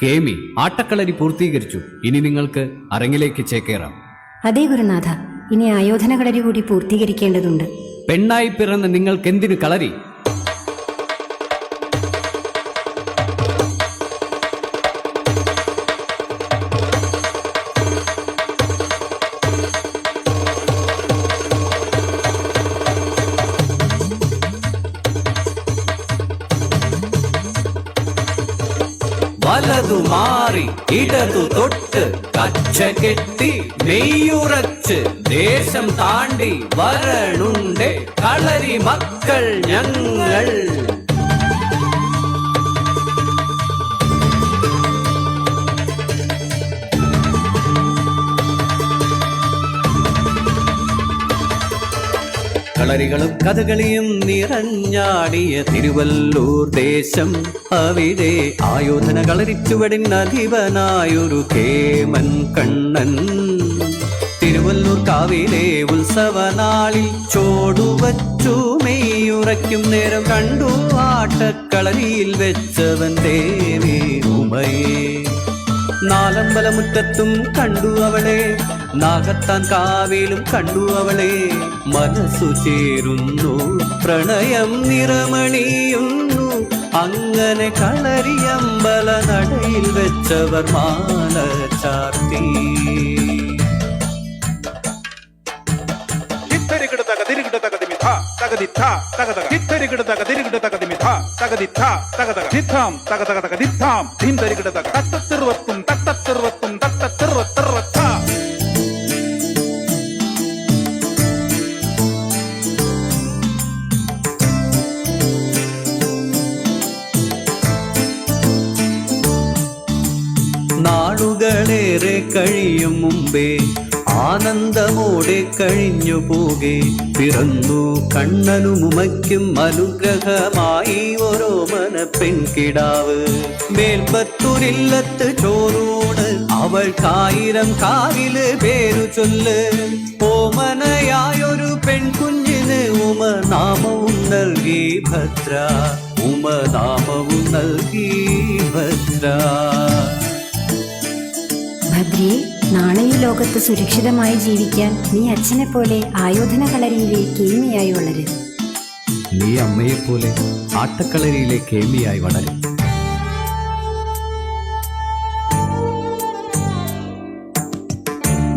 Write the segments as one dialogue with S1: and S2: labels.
S1: കേമി ആട്ടക്കളരി പൂർത്തീകരിച്ചു. ഇനി നിങ്ങൾക്ക് അരങ്ങിലേക്ക് ചേക്കേറാം.
S2: അതേ ഗുരുനാഥ, ഇനി ആയോധന കളരി കൂടി പൂർത്തീകരിക്കേണ്ടതുണ്ട്.
S1: പെണ്ണായി പിറന്ന് നിങ്ങൾക്കെന്തിനു കളരി? വലതു മാറി ഇടതു തൊട്ട് കച്ച കെട്ടി നെയ്യുറച്ച് ദേശം താണ്ടി വരണുണ്ട് കളരി മക്കൾ ഞങ്ങൾ. കളരികളും കഥകളിയും നിറഞ്ഞാടിയ തിരുവല്ലൂർ ദേശം. അവിടെ ആയോധന കളരിച്ചുവടിനധിപനായൊരു കേമൻ കണ്ണൻ. തിരുവല്ലൂർ കാവിലെ ഉത്സവനാളിൽ ചോടുവച്ചു മെയ്യുറയ്ക്കും നേരം കണ്ടു ആട്ടക്കളരിയിൽ വെച്ചവൻ ദേവി ഉമയെ. നാലമ്പലമുറ്റത്തും കണ്ടു അവളെ, നാഗത്താൻ കാവിലും കണ്ടു അവളെ. മനസ്സു ചേരുന്നു, പ്രണയം നിറമണിയുന്നു. അങ്ങനെ കളരിയമ്പല നടയിൽ വെച്ചവർ മാല ചാർത്തി. നാളുകളേറെ കഴിയും മുമ്പേ ആനന്ദമോടെ കഴിഞ്ഞു പോകെ പിറന്നു കണ്ണനും ഉമയ്ക്കും അനുഗ്രഹമായി ഓരോ മന പെൺകിടാവ്. മേൽപ്പത്തൂരില്ലത്ത് ചോറൂണ് അവൾക്കായിരം കാവില് പേരു ചൊല്ല്. ഓമനയായൊരു പെൺകുഞ്ഞിന് ഉമനാമവും നൽകി ഭദ്ര, ഉമനാമവും നൽകി ഭദ്ര.
S2: ഭദ്രേ, നാളെ ഈ ലോകത്ത് സുരക്ഷിതമായി ജീവിക്കാൻ നീ അച്ഛനെ പോലെ ആയോധന കളരിയിലെ കേമിയായി വളരും.
S1: നീ അമ്മയെപ്പോലെ ആട്ടക്കളരിയിലെ കേമിയായി വളരും.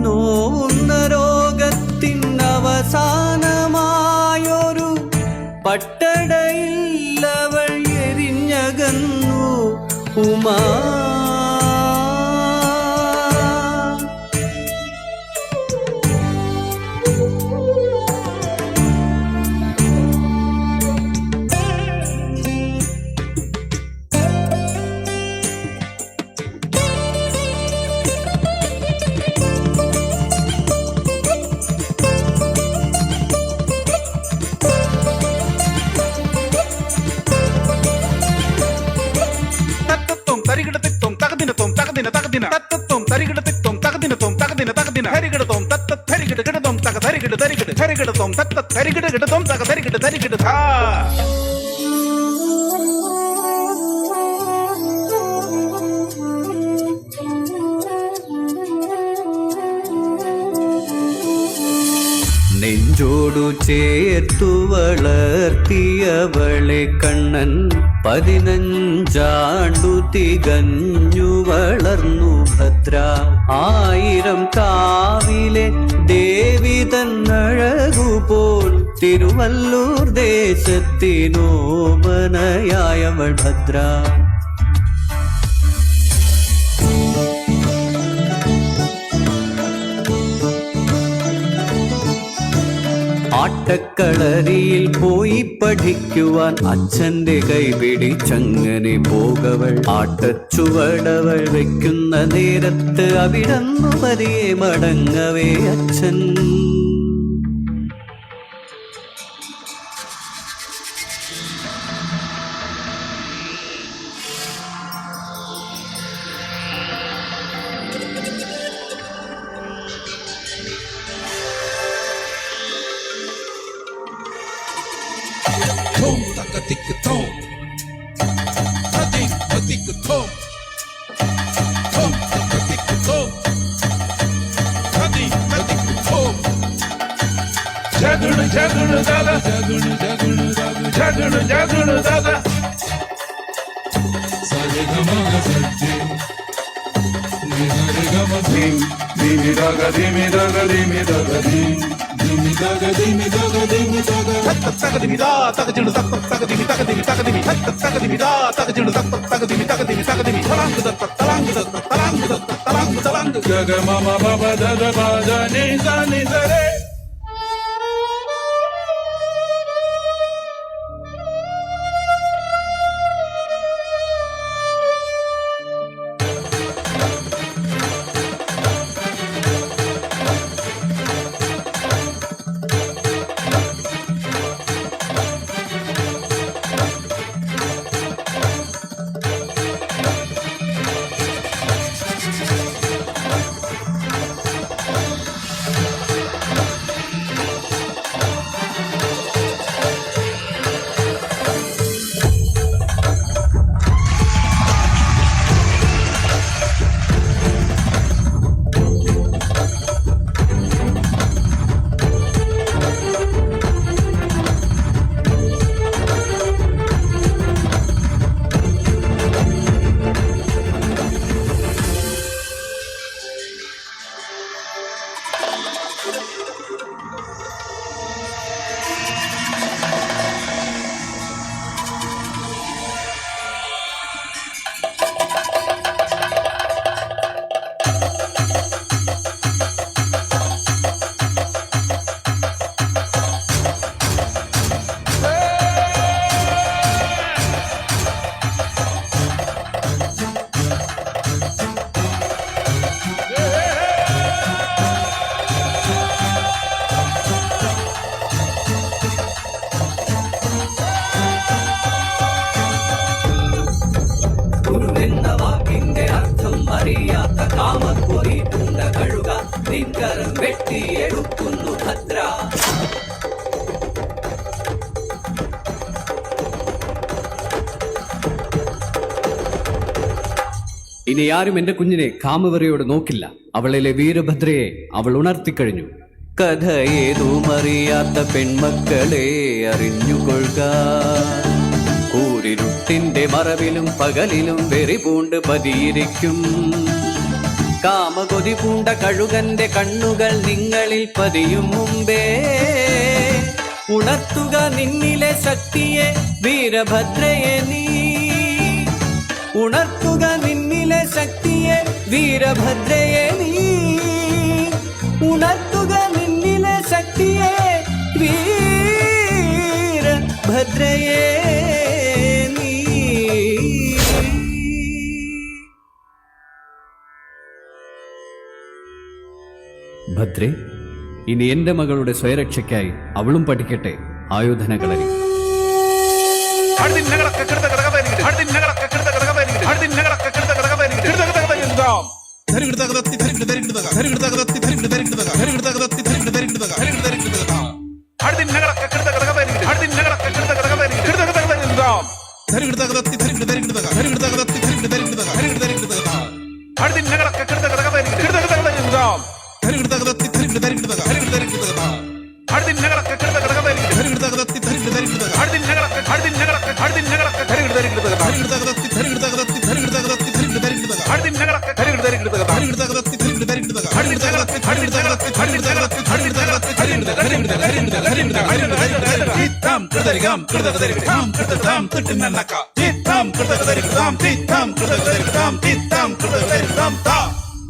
S3: നോവുന്ന രോഗത്തിനവസാനമായൊരു പട്ടടയിൽ അവൾ എരിഞ്ഞകന്നു ഉമാ. നെഞ്ചോടു ചേർത്തു വളർത്തിയവളെ കണ്ണൻ 15 തികഞ്ഞു വളർന്നു ഭദ്ര. 1000 കാവിലെ ദേവി തന്നഴകുപോൽ തിരുവല്ലൂർ ദേശത്തിനോമനയായവൾ ഭദ്ര. ആട്ടക്കളരിയിൽ പോയി പഠിക്കുവാൻ അച്ഛന്റെ കൈപിടിച്ചങ്ങനെ പോകവൾ. ആട്ടച്ചുവടവൾ വെക്കുന്ന നേരത്ത് അവിടന്നു പതിയെ മടങ്ങവേ അച്ഛൻ.
S4: Tom, jagunu dada jagunu dada sare gama sajje nigare gama dim dimi daga dimi daga dimi daga dim dimi daga dimi daga dimi daga tak dimi da tak junu tak dimi tak dimi tak dimi tak dimi da tak junu tak dimi tak dimi tak dimi talang gaga mama baba dada bada ni za ni zare
S3: അറിയാത്ത കാമക്കൊതി പൂണ്ട കഴുക നിൻകരം വെട്ടിയെടുക്കുന്നു ഭദ്ര
S1: ഇനി ആരും എന്റെ കുഞ്ഞിനെ കാമവരയോട് നോക്കില്ല. അവളിലെ വീരഭദ്രയെ അവൾ ഉണർത്തിക്കഴിഞ്ഞു.
S3: കഥ ഏതുമറിയാത്ത പെൺമക്കളെ അറിഞ്ഞുകൊള്ളുക. കൂരിരുട്ടിന്റെ മറവിലും പകലിലും വെറി പൂണ്ട് പതിയിരിക്കും. കാമകൊതി പൂണ്ട കഴുകന്റെ കണ്ണുകൾ നിങ്ങളിൽ പതിയും മുമ്പേ ഉണർത്തുക നിന്നിലെ ശക്തിയെ വീരഭദ്രയെ നീ. ഉണർത്തുക നിന്നിലെ ശക്തിയെ വീരഭദ്രയെ നീ. ഉണർത്തുക നിന്നിലെ ശക്തിയെ വീരഭദ്രയെ നീ.
S1: ഭദ്രേ, ഇനി എന്റെ മകളുടെ സ്വയരക്ഷയ്ക്കായി അവളും പഠിക്കട്ടെ ആയോധന കളരി.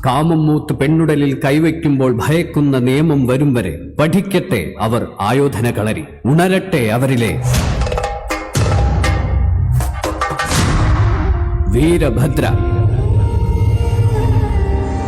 S1: കാമം മൂത്ത് പെണ്ണുടലിൽ കൈവയ്ക്കുമ്പോൾ ഭയക്കുന്ന നിയമം വരും വരെ പഠിക്കട്ടെ അവർ ആയോധന കളരി. ഉണരട്ടെ അവരിലെ വീരഭദ്ര.